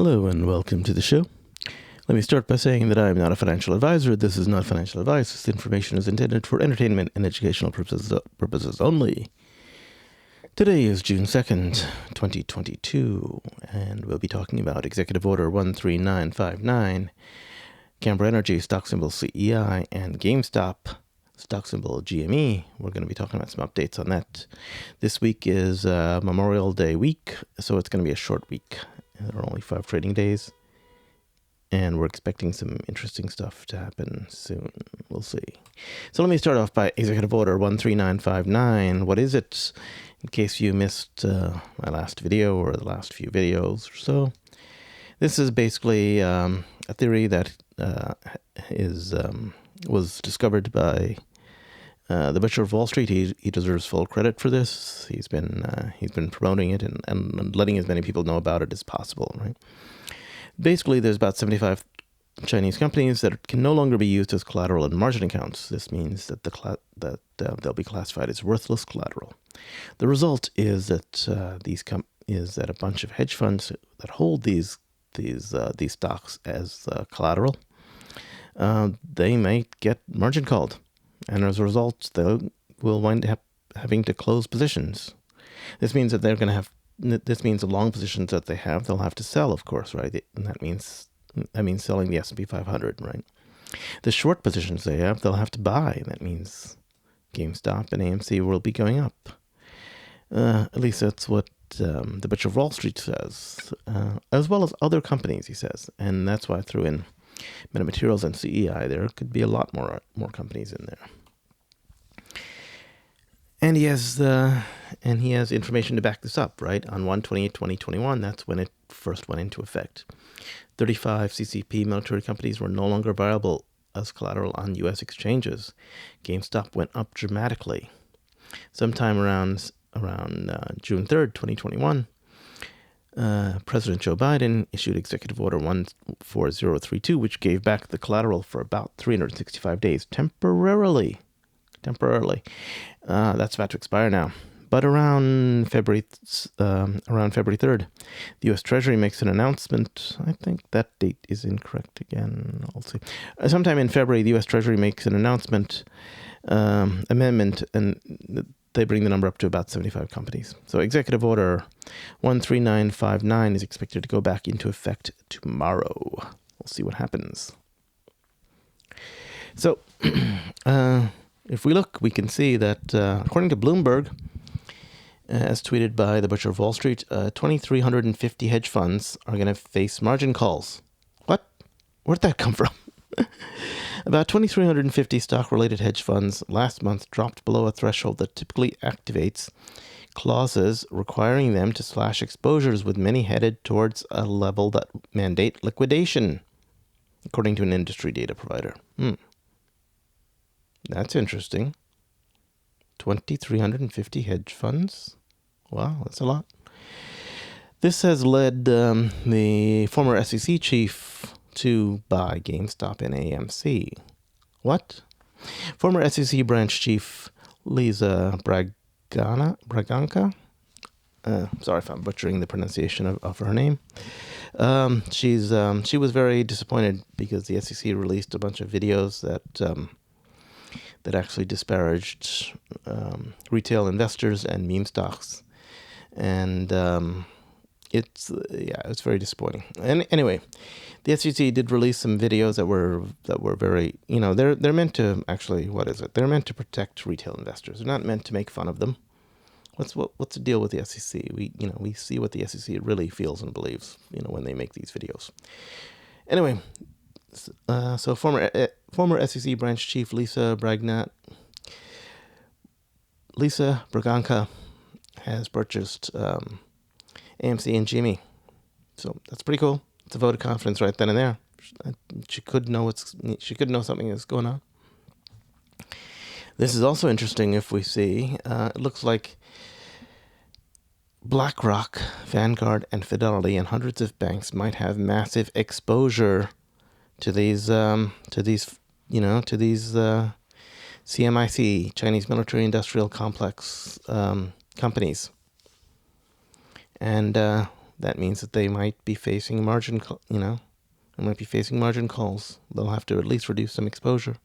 Hello and welcome to the show. Let me start by saying that I am not a financial advisor. This is not financial advice. This information is intended for entertainment and educational purposes only. Today is June 2nd, 2022, and we'll be talking about Executive Order 13959, Camber Energy, stock symbol CEI, and GameStop, stock symbol GME. We're going to be talking about some updates on that. This week is Memorial Day week, so it's going to be a short week. There are only 5 trading days, and we're expecting some interesting stuff to happen soon. We'll see. So let me start off by Executive Order 13959. What is it? In case you missed my last video or the last few videos or so, this is basically a theory that was discovered by the Butcher of Wall Street. He deserves full credit for this. He's been promoting it and letting as many people know about it as possible. Right. Basically, there's about 75 Chinese companies that can no longer be used as collateral in margin accounts. This means that they'll be classified as worthless collateral. The result is that a bunch of hedge funds that hold these stocks as collateral, they might get margin called. And as a result, they will wind up having to close positions. This means that this means the long positions that they have, they'll have to sell, of course, right? And that means selling the S&P 500, right? The short positions they have, they'll have to buy. That means GameStop and AMC will be going up. At least that's what the Butcher of Wall Street says, as well as other companies, he says. And that's why I threw in Metamaterials and CEI. There could be a lot more companies in there. And he has information to back this up, right? On 1/28/2021, that's when it first went into effect. 35 CCP military companies were no longer viable as collateral on U.S. exchanges. GameStop went up dramatically. Sometime around June 3rd, 2021, President Joe Biden issued Executive Order 14032, which gave back the collateral for about 365 days temporarily. That's about to expire now. But around February 3rd, the U.S. Treasury makes an announcement. I think that date is incorrect again. I'll see. Sometime in February, the U.S. Treasury makes an announcement, amendment, and they bring the number up to about 75 companies. So Executive Order 13959 is expected to go back into effect tomorrow. We'll see what happens. So if we look, we can see that according to Bloomberg, as tweeted by the Butcher of Wall Street, 2,350 hedge funds are going to face margin calls. What? Where'd that come from? About 2,350 stock-related hedge funds last month dropped below a threshold that typically activates clauses requiring them to slash exposures, with many headed towards a level that mandate liquidation, according to an industry data provider. That's interesting. 2,350 hedge funds? Wow, that's a lot. This has led the former SEC chief to buy GameStop and AMC. What? Former SEC branch chief Lisa Braganca? Sorry if I'm butchering the pronunciation of her name. She was very disappointed because the SEC released a bunch of videos that actually disparaged retail investors and meme stocks, and it's very disappointing. And anyway, the SEC did release some videos that were very, they're meant to actually, what is it? They're meant to protect retail investors. They're not meant to make fun of them. What's the deal with the SEC? We see what the SEC really feels and believes, when they make these videos. Anyway, so former SEC branch chief Lisa Braganca has purchased AMC and GME. So that's pretty cool. It's a vote of confidence right then and there. She could know something is going on. This is also interesting. If we see, it looks like BlackRock, Vanguard, and Fidelity, and hundreds of banks might have massive exposure to these CMIC, Chinese Military Industrial Complex companies. And that means that they might be facing margin, they might be facing margin calls. They'll have to at least reduce some exposure,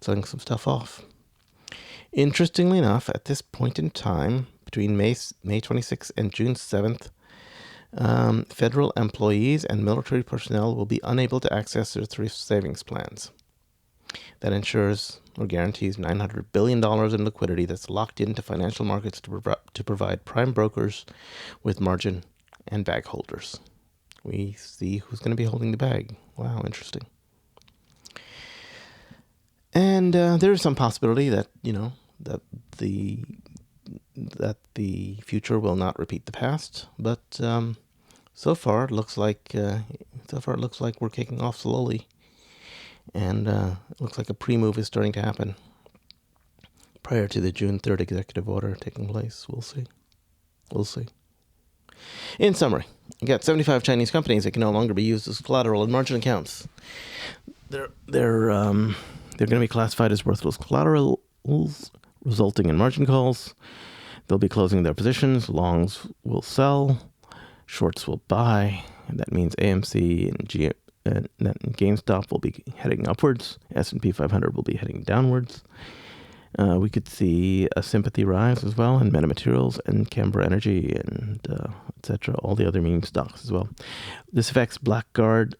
selling some stuff off. Interestingly enough, at this point in time, between May 26th and June 7th, federal employees and military personnel will be unable to access their thrift savings plans. That ensures or guarantees $900 billion in liquidity that's locked into financial markets to provide prime brokers with margin and bag holders. We see who's going to be holding the bag. Wow, interesting. And there is some possibility that, that the future will not repeat the past, but so far it looks like we're kicking off slowly, and it looks like a pre-move is starting to happen prior to the June 3rd executive order taking place. We'll see. In summary, you got 75 Chinese companies that can no longer be used as collateral in margin accounts. They're going to be classified as worthless collaterals, resulting in margin calls. They'll be closing their positions. Longs will sell. Shorts will buy. And that means AMC and GameStop will be heading upwards. S&P 500 will be heading downwards. We could see a sympathy rise as well in metamaterials and Camber Energy and etc. All the other meme stocks as well. This affects BlackRock,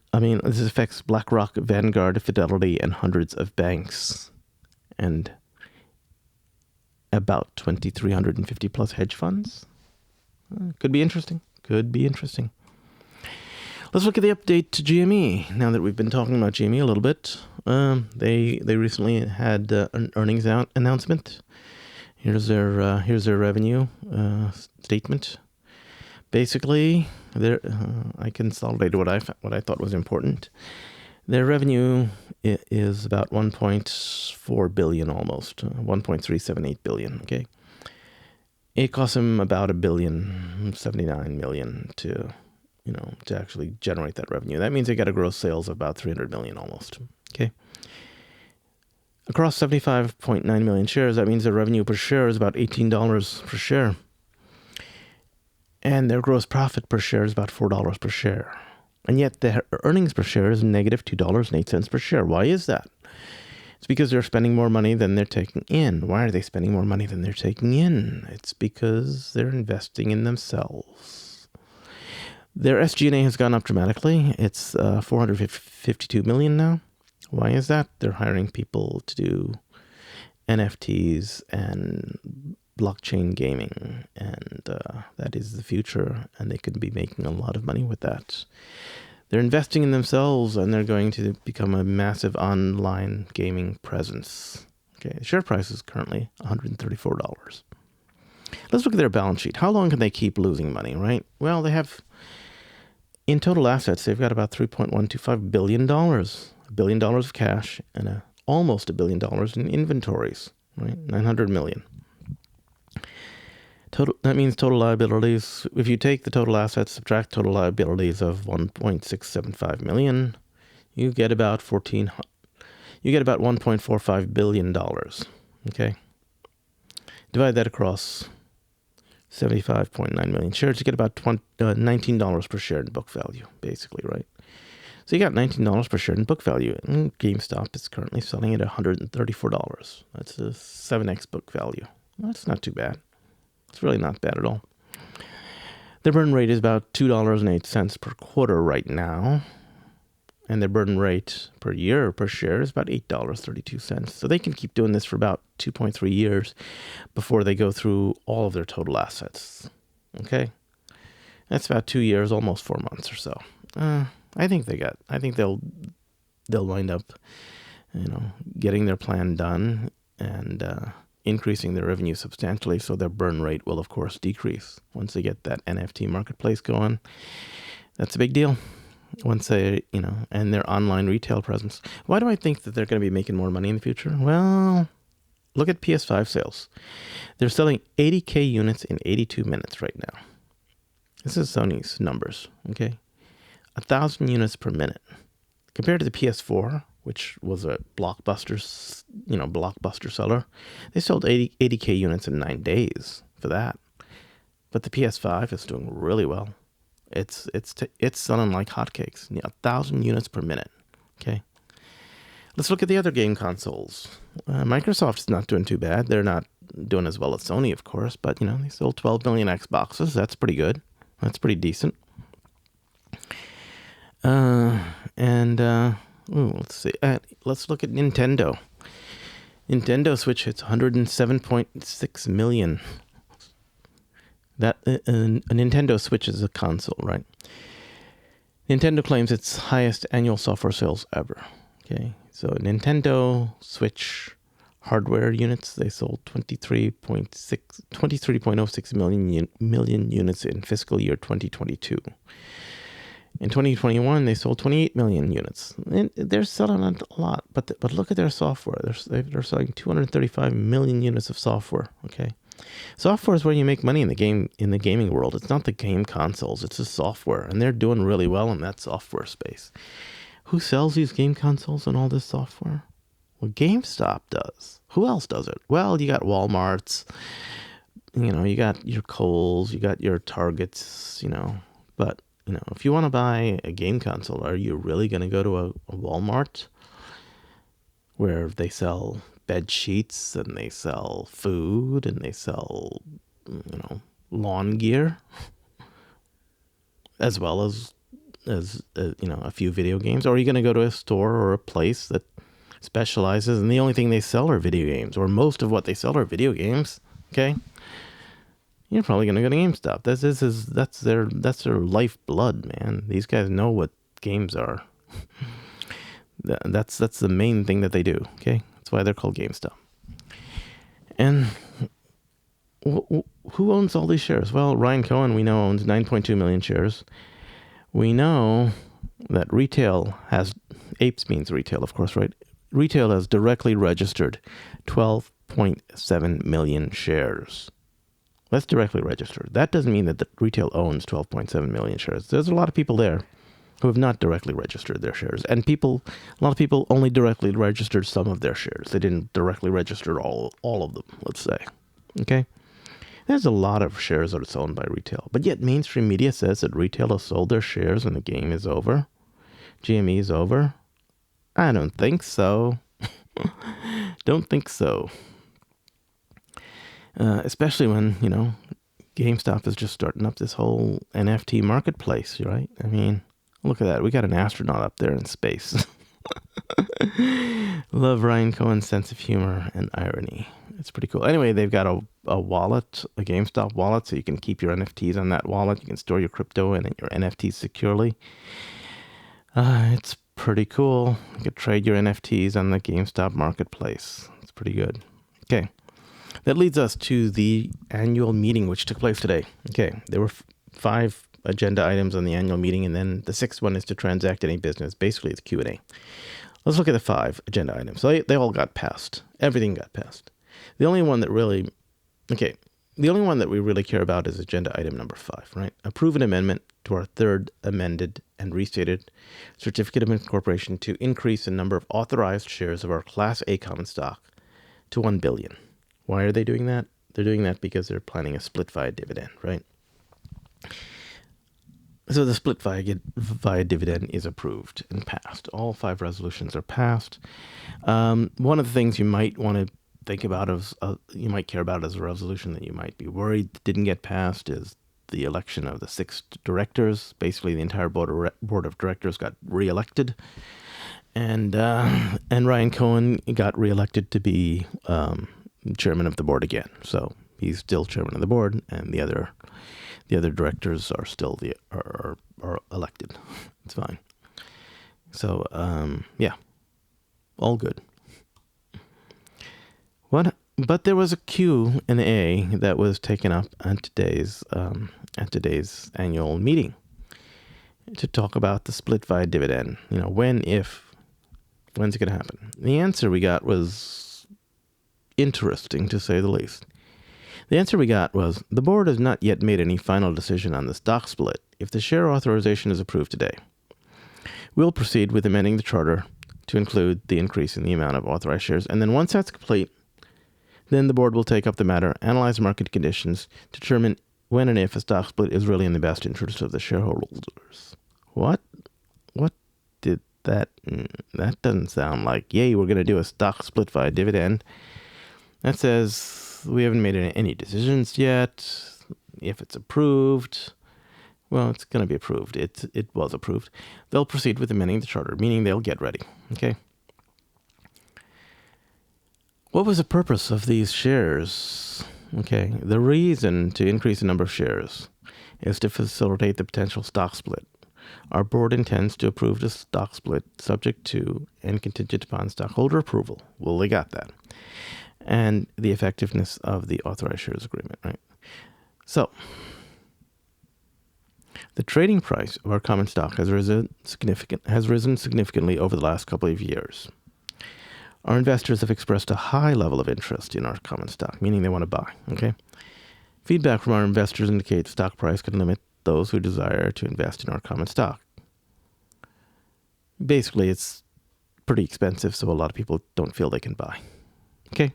Vanguard, Fidelity, and hundreds of banks, and about 2,350 plus hedge funds. Could be interesting. Let's look at the update to GME. Now that we've been talking about GME a little bit, they recently had an earnings announcement. Here's their revenue statement. Basically, I consolidated what I thought was important. Their revenue is about 1.4 billion, almost 1.378 billion. Okay, it cost them about $1.079 billion to actually generate that revenue. That means they got a gross sales of about 300 million almost. Okay. Across 75.9 million shares, that means their revenue per share is about $18 per share. And their gross profit per share is about $4 per share. And yet their earnings per share is negative $2.08 per share. Why is that? It's because they're spending more money than they're taking in. Why are they spending more money than they're taking in? It's because they're investing in themselves. Their SG&A has gone up dramatically. It's $452 million now. Why is that? They're hiring people to do NFTs and blockchain gaming, and that is the future, and they could be making a lot of money with that. They're investing in themselves, and they're going to become a massive online gaming presence. Okay, the share price is currently $134. Let's look at their balance sheet. How long can they keep losing money, right? Well, they have... in total assets, they've got about $3.125 billion. $1 billion of cash and almost $1 billion in inventories, right? 900 million. That means total liabilities. If you take the total assets, subtract total liabilities of 1.675 million, you get about $1.45 billion. Okay. Divide that across 75.9 million shares, you get about $19 per share in book value, basically, right? So you got $19 per share in book value, and GameStop is currently selling at $134. That's a 7x book value. That's not too bad. It's really not bad at all. Their burn rate is about $2.08 per quarter right now, and their burn rate per year per share is about $8.32. So they can keep doing this for about 2.3 years before they go through all of their total assets. Okay, that's about 2 years, almost 4 months or so. I think they'll wind up, getting their plan done and increasing their revenue substantially. So their burn rate will, of course, decrease once they get that NFT marketplace going. That's a big deal. Once they, and their online retail presence. Why do I think that they're going to be making more money in the future? Well, look at PS5 sales. They're selling 80K units in 82 minutes right now. This is Sony's numbers, okay? 1,000 units per minute. Compared to the PS4, which was a blockbuster seller, they sold 80K units in 9 days for that. But the PS5 is doing really well. It's selling like hotcakes. 1,000 units per minute. Okay. Let's look at the other game consoles. Microsoft's not doing too bad. They're not doing as well as Sony, of course, but they sold 12 million Xboxes. That's pretty good. That's pretty decent. Let's see. Let's look at Nintendo. Nintendo Switch hits 107.6 million. That a Nintendo Switch is a console, right? Nintendo claims its highest annual software sales ever. Okay, so Nintendo Switch hardware units, they sold 23.06 million units in fiscal year 2022. In 2021, they sold 28 million units. And they're selling a lot, but look at their software. They're selling 235 million units of software. Okay, software is where you make money in the gaming world. It's not the game consoles; it's the software, and they're doing really well in that software space. Who sells these game consoles and all this software? Well, GameStop does. Who else does it? Well, you got Walmart's. You got your Kohl's. You got your Targets. But. If you want to buy a game console, are you really going to go to a Walmart where they sell bed sheets and they sell food and they sell, lawn gear, as well as a few video games? Or are you going to go to a store or a place that specializes and the only thing they sell are video games, or most of what they sell are video games? Okay. You're probably going to go to GameStop. That's their lifeblood, man. These guys know what games are. That's the main thing that they do. Okay, that's why they're called GameStop. And who owns all these shares? Well, Ryan Cohen, we know, owns 9.2 million shares. We know that retail has, apes means retail, of course, right? Retail has directly registered 12.7 million shares. That's directly registered. That doesn't mean that the retail owns 12.7 million shares. There's a lot of people there who have not directly registered their shares. And a lot of people only directly registered some of their shares. They didn't directly register all of them, let's say. Okay? There's a lot of shares that are owned by retail. But yet mainstream media says that retail has sold their shares and the game is over. GME is over. I don't think so. Don't think so. Especially when, GameStop is just starting up this whole NFT marketplace, right? I mean, look at that. We got an astronaut up there in space. Love Ryan Cohen's sense of humor and irony. It's pretty cool. Anyway, they've got a wallet, a GameStop wallet, so you can keep your NFTs on that wallet. You can store your crypto and your NFTs securely. It's pretty cool. You can trade your NFTs on the GameStop marketplace. It's pretty good. Okay. That leads us to the annual meeting, which took place today. Okay, there were 5 agenda items on the annual meeting, and then the 6th one is to transact any business. Basically, it's Q&A. Let's look at the 5 agenda items. So they all got passed. Everything got passed. The only one that we really care about is agenda item number 5, right? Approve an amendment to our 3rd amended and restated certificate of incorporation to increase the number of authorized shares of our Class A common stock to 1 billion. Why are they doing that? They're doing that because they're planning a split via dividend, right? So the split via dividend is approved and passed. All 5 resolutions are passed. One of the things you might want to think about you might care about as a resolution that you might be worried didn't get passed is the election of the 6 directors. Basically, the entire board of directors got reelected. And Ryan Cohen got reelected to be chairman of the board again. So he's still chairman of the board, and the other directors are still are elected. It's fine. So yeah, all good. But there was a Q&A that was taken up at today's annual meeting to talk about the split via dividend. When's it going to happen? The answer we got was interesting, to say the least. The answer we got was, the board has not yet made any final decision on the stock split. If the share authorization is approved today, we'll proceed with amending the charter to include the increase in the amount of authorized shares. And then once that's complete, then the board will take up the matter, analyze market conditions, determine when and if a stock split is really in the best interest of the shareholders. What? What did that? That doesn't sound like, yay, we're going to do a stock split via dividend. That says we haven't made any decisions yet. If it's approved, well, it's going to be approved. It was approved. They'll proceed with amending the charter, meaning they'll get ready. Okay. What was the purpose of these shares? Okay, the reason to increase the number of shares is to facilitate the potential stock split. Our board intends to approve the stock split subject to and contingent upon stockholder approval. Well, they got that. And the effectiveness of the authorized shares agreement, right? So, the trading price of our common stock has risen significantly over the last couple of years. Our investors have expressed a high level of interest in our common stock, meaning they want to buy. Okay. Feedback from our investors indicates stock price can limit those who desire to invest in our common stock. Basically, it's pretty expensive, so a lot of people don't feel they can buy. Okay.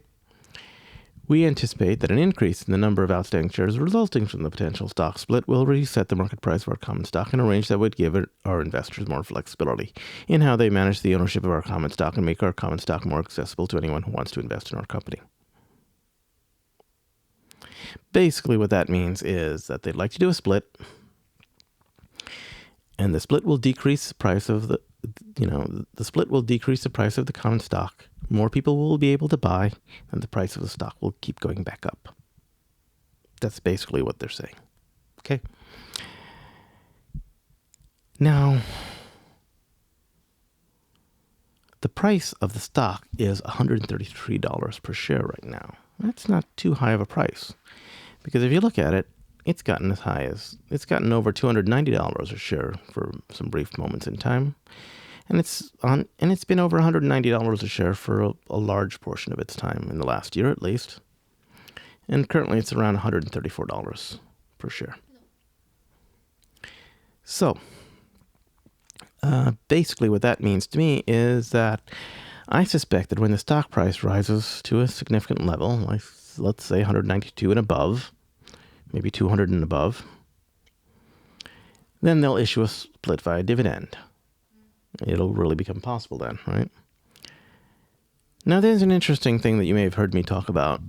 We anticipate that an increase in the number of outstanding shares resulting from the potential stock split will reset the market price of our common stock in a range that would give our investors more flexibility in how they manage the ownership of our common stock and make our common stock more accessible to anyone who wants to invest in our company. Basically, what that means is that they'd like to do a split, and the split will decrease the price of the split will decrease the price of the common stock. More people will be able to buy, and the price of the stock will keep going back up. That's basically what they're saying. Okay. Now, the price of the stock is $133 per share right now. That's not too high of a price, because if you look at it, it's gotten over $290 a share for some brief moments in time. And it's been over $190 a share for a large portion of its time in the last year, at least. And currently, it's around $134 per share. So, basically, what that means to me is that I suspect that when the stock price rises to a significant level, like let's say 192 and above, maybe 200 and above, then they'll issue a split via dividend. It'll really become possible then, right? Now, there's an interesting thing that you may have heard me talk about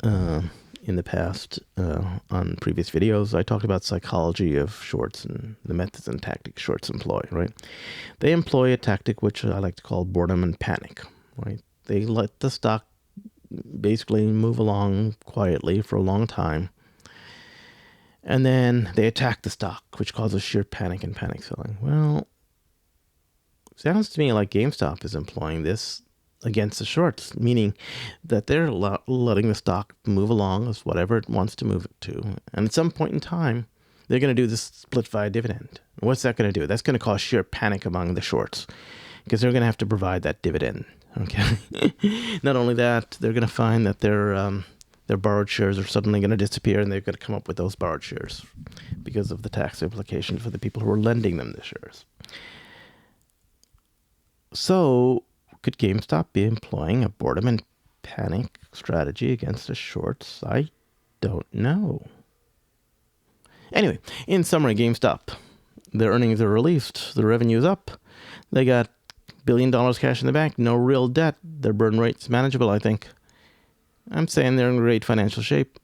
in the past on previous videos. I talked about psychology of shorts and the methods and tactics shorts employ, right? They employ a tactic which I like to call boredom and panic, right? They let the stock basically move along quietly for a long time, and then they attack the stock, which causes sheer panic and panic selling. Well, sounds to me like GameStop is employing this against the shorts, meaning that they're letting the stock move along as whatever it wants to move it to. And at some point in time, they're going to do this split via dividend. What's that going to do? That's going to cause sheer panic among the shorts because they're going to have to provide that dividend. Okay. Not only that, they're going to find that their borrowed shares are suddenly going to disappear, and they've got to come up with those borrowed shares because of the tax implications for the people who are lending them the shares. So, could GameStop be employing a boredom and panic strategy against the shorts? I don't know. Anyway, in summary, GameStop, their earnings are released, the revenue is up, they got $1 billion cash in the bank, no real debt, their burn rate's manageable, I think. I'm saying they're in great financial shape.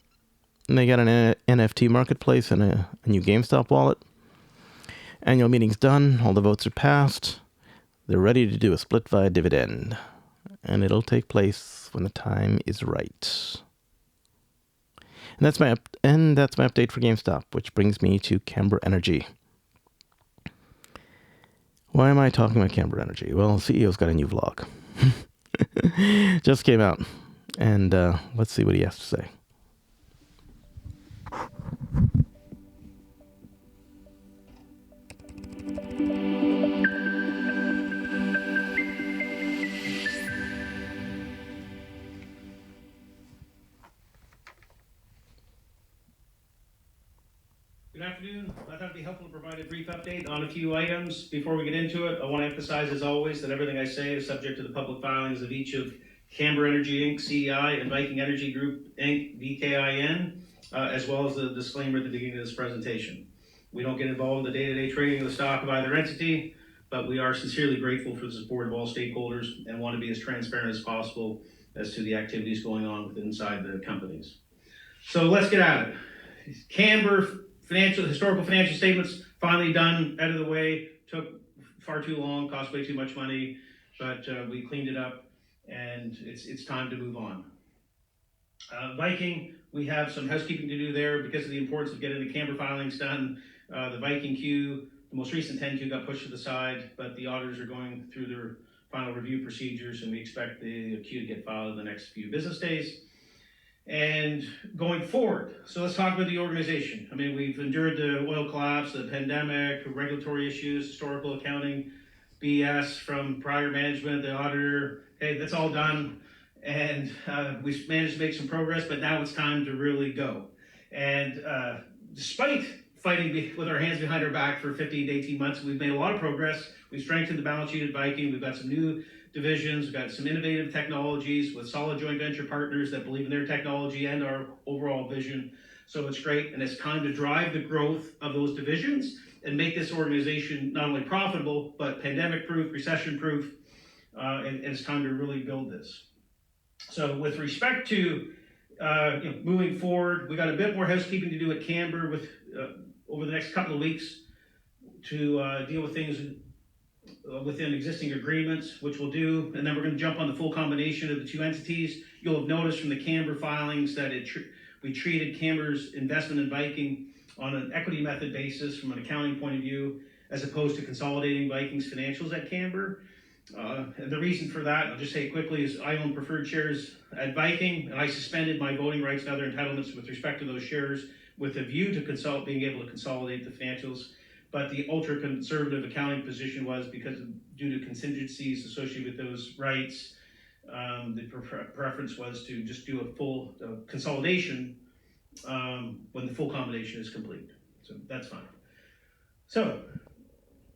And they got an NFT marketplace and a new GameStop wallet. Annual meeting's done, all the votes are passed. They're ready to do a split via dividend, and it'll take place when the time is right. And that's my update for GameStop, which brings me to Camber Energy. Why am I talking about Camber Energy? Well, the CEO's got a new vlog. Just came out, and let's see what he has to say. Good afternoon. I thought it'd be helpful to provide a brief update on a few items. Before we get into it, I want to emphasize, as always, that everything I say is subject to the public filings of each of Camber Energy Inc., CEI, and Viking Energy Group Inc., VKIN. as well as the disclaimer at the beginning of this presentation. We don't get involved in the day-to-day trading of the stock of either entity, but we are sincerely grateful for the support of all stakeholders and want to be as transparent as possible as to the activities going on inside the companies. So let's get at it. Camber historical financial statements finally done, out of the way. Took far too long, cost way too much money, but we cleaned it up, and it's time to move on. Viking, we have some housekeeping to do there because of the importance of getting the Camber filings done. The Viking Q, the most recent 10Q got pushed to the side, but the auditors are going through their final review procedures, and we expect the Q to get filed in the next few business days. And going forward, so let's talk about the organization. I mean, we've endured the oil collapse, the pandemic, regulatory issues, historical accounting, BS from prior management, the auditor. Hey, that's all done. And we've managed to make some progress, but now it's time to really go. And despite fighting with our hands behind our back for 15 to 18 months, we've made a lot of progress. We've strengthened the balance sheet at Viking. We've got some new divisions. We've got some innovative technologies with solid joint venture partners that believe in their technology and our overall vision. So it's great, and it's time to drive the growth of those divisions and make this organization not only profitable, but pandemic-proof, recession-proof, and it's time to really build this. So with respect to moving forward, we got a bit more housekeeping to do at Camber with over the next couple of weeks to deal with things within existing agreements, which we'll do, and then we're going to jump on the full combination of the two entities. You'll have noticed from the Camber filings that we treated Camber's investment in Viking on an equity method basis from an accounting point of view, as opposed to consolidating Viking's financials at Camber. And the reason for that, I'll just say it quickly, is I own preferred shares at Viking, and I suspended my voting rights and other entitlements with respect to those shares with a view to being able to consolidate the financials. But the ultra-conservative accounting position was due to contingencies associated with those rights, the preference was to just do a full consolidation when the full combination is complete. So that's fine. So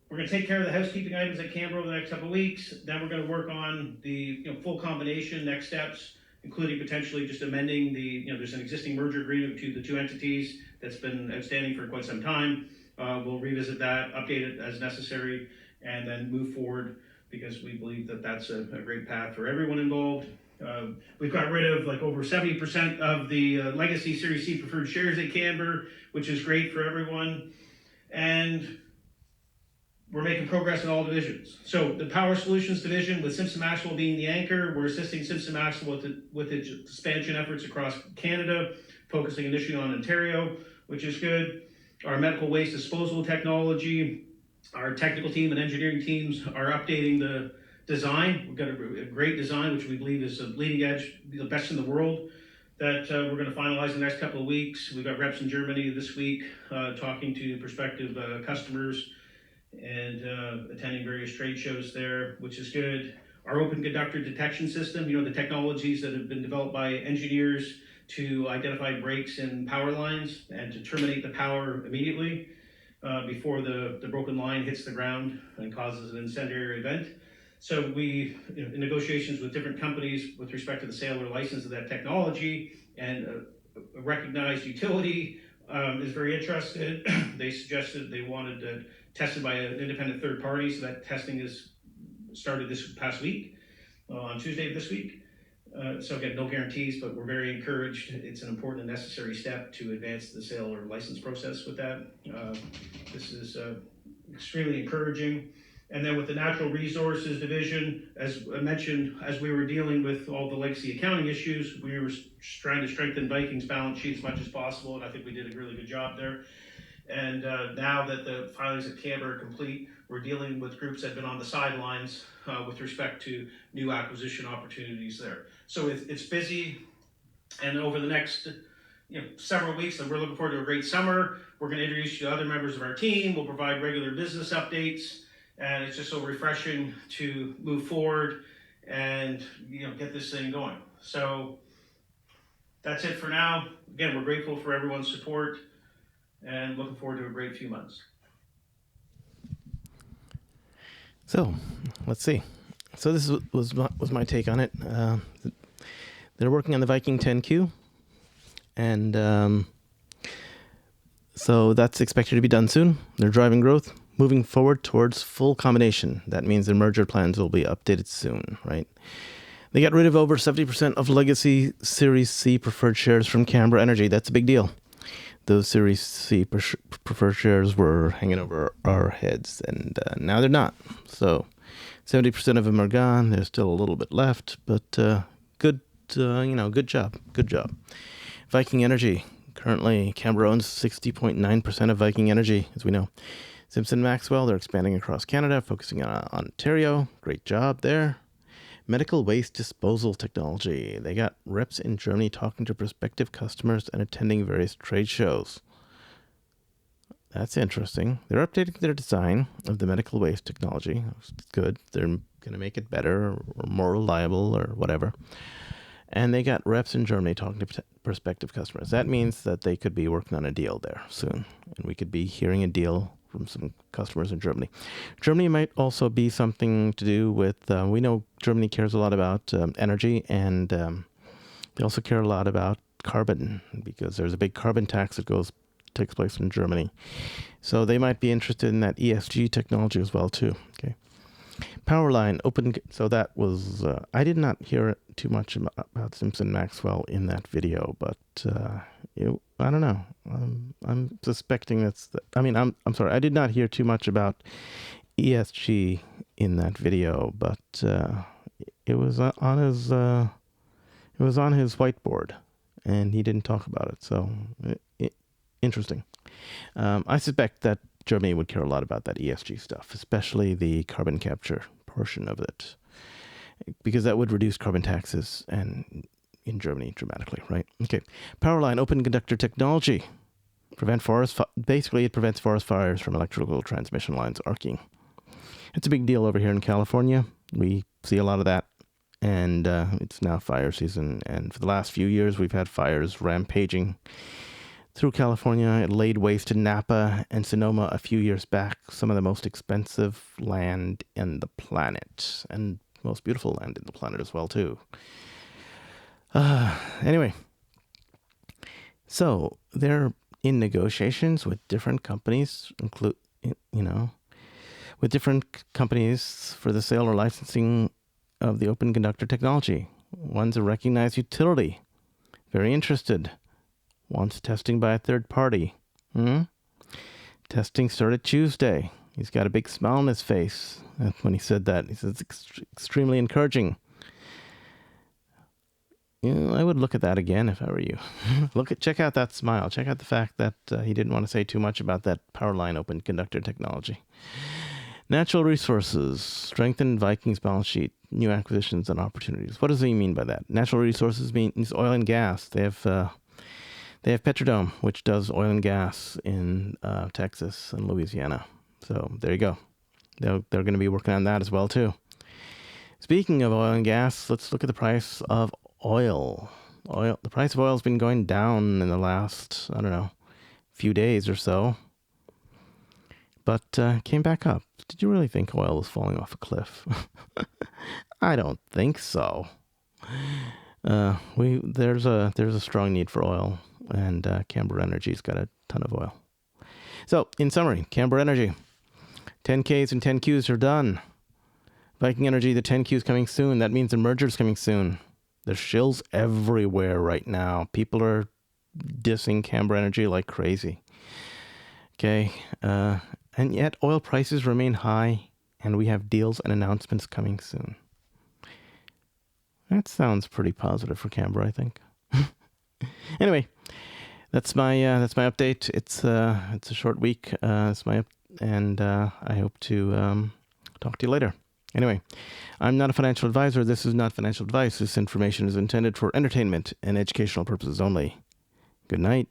we're going to take care of the housekeeping items at Camber over the next couple of weeks. Then we're going to work on the full combination, next steps, including potentially just amending there's an existing merger agreement between the two entities that's been outstanding for quite some time. We'll revisit that, update it as necessary, and then move forward because we believe that that's a great path for everyone involved. We've got rid of over 70% of the legacy Series C preferred shares at Camber, which is great for everyone. And we're making progress in all divisions. So the Power Solutions division, with Simpson Maxwell being the anchor, we're assisting Simpson Maxwell with its expansion efforts across Canada, focusing initially on Ontario, which is good. Our medical waste disposal technology, our technical team and engineering teams are updating the design. We've got a great design, which we believe is a leading edge, the best in the world, that we're going to finalize in the next couple of weeks. We've got reps in Germany this week talking to prospective customers and attending various trade shows there, which is good. Our open conductor detection system, the technologies that have been developed by engineers to identify breaks in power lines and to terminate the power immediately before the broken line hits the ground and causes an incendiary event. So we, in negotiations with different companies with respect to the sale or license of that technology, and a recognized utility is very interested. They suggested they wanted to test it by an independent third party, so that testing is started this past week, on Tuesday of this week. So again, no guarantees, but we're very encouraged. It's an important and necessary step to advance the sale or license process with that. This is extremely encouraging. And then with the Natural Resources division, as I mentioned, as we were dealing with all the legacy accounting issues, we were trying to strengthen Viking's balance sheet as much as possible, and I think we did a really good job there. And now that the filings at Camber are complete, we're dealing with groups that have been on the sidelines with respect to new acquisition opportunities there. So it's busy, and over the next several weeks, and we're looking forward to a great summer. We're going to introduce you to other members of our team. We'll provide regular business updates, and it's just so refreshing to move forward and get this thing going. So that's it for now. Again, we're grateful for everyone's support and looking forward to a great few months. So, let's see. So this was my take on it. They're working on the Viking 10Q, and So that's expected to be done soon. They're driving growth, moving forward towards full combination. That means their merger plans will be updated soon, right? They got rid of over 70% of legacy Series C preferred shares from Camber Energy. That's a big deal. Those Series C preferred shares were hanging over our heads, and now they're not. So 70% of them are gone. There's still a little bit left, but good job. Good job. Viking Energy. Currently, Camber owns 60.9% of Viking Energy, as we know. Simpson Maxwell, they're expanding across Canada, focusing on Ontario. Great job there. Medical waste disposal technology. They got reps in Germany talking to prospective customers and attending various trade shows. That's interesting. They're updating their design of the medical waste technology. It's good. They're going to make it better or more reliable or whatever. And they got reps in Germany talking to prospective customers. That means that they could be working on a deal there soon. And we could be hearing a deal from some customers in Germany. Germany might also be something to do with, we know Germany cares a lot about energy, and they also care a lot about carbon, because there's a big carbon tax that takes place in Germany. So they might be interested in that ESG technology as well too. Okay. Powerline open. So that was, I did not hear too much about Simpson Maxwell in that video, but I don't know. I'm suspecting I'm sorry. I did not hear too much about ESG in that video, but it was on his whiteboard, and he didn't talk about it. So interesting. I suspect that Germany would care a lot about that ESG stuff, especially the carbon capture portion of it, because that would reduce carbon taxes in Germany dramatically, right? Okay. Powerline open conductor technology. Basically, it prevents forest fires from electrical transmission lines arcing. It's a big deal over here in California. We see a lot of that, and it's now fire season. And for the last few years, we've had fires rampaging through California. It laid waste to Napa and Sonoma a few years back, some of the most expensive land in the planet, and most beautiful land in the planet as well, too. Anyway, so they're in negotiations with different companies, with different companies for the sale or licensing of the open conductor technology. One's a recognized utility, very interested. Wants testing by a third party. Testing started Tuesday. He's got a big smile on his face when he said that. He says it's extremely encouraging. I would look at that again if I were you. Check out that smile. Check out the fact that he didn't want to say too much about that Powerline open conductor technology. Natural resources, strengthen Viking's balance sheet, new acquisitions and opportunities. What does he mean by that? Natural resources means oil and gas. They have Petrodome, which does oil and gas in Texas and Louisiana. So there you go. They're going to be working on that as well too. Speaking of oil and gas, let's look at the price of oil. The price of oil has been going down in the last, few days or so, but came back up. Did you really think oil was falling off a cliff? I don't think so. There's a strong need for oil, and Camber Energy's got a ton of oil. So, in summary, Camber Energy, 10Ks and 10Qs are done. Viking Energy, the 10Q is coming soon. That means the merger is coming soon. There's shills everywhere right now. People are dissing Camber Energy like crazy. Okay, and yet oil prices remain high, and we have deals and announcements coming soon. That sounds pretty positive for Camber, I think. Anyway, that's my update. It's a short week. I hope to talk to you later. Anyway, I'm not a financial advisor. This is not financial advice. This information is intended for entertainment and educational purposes only. Good night.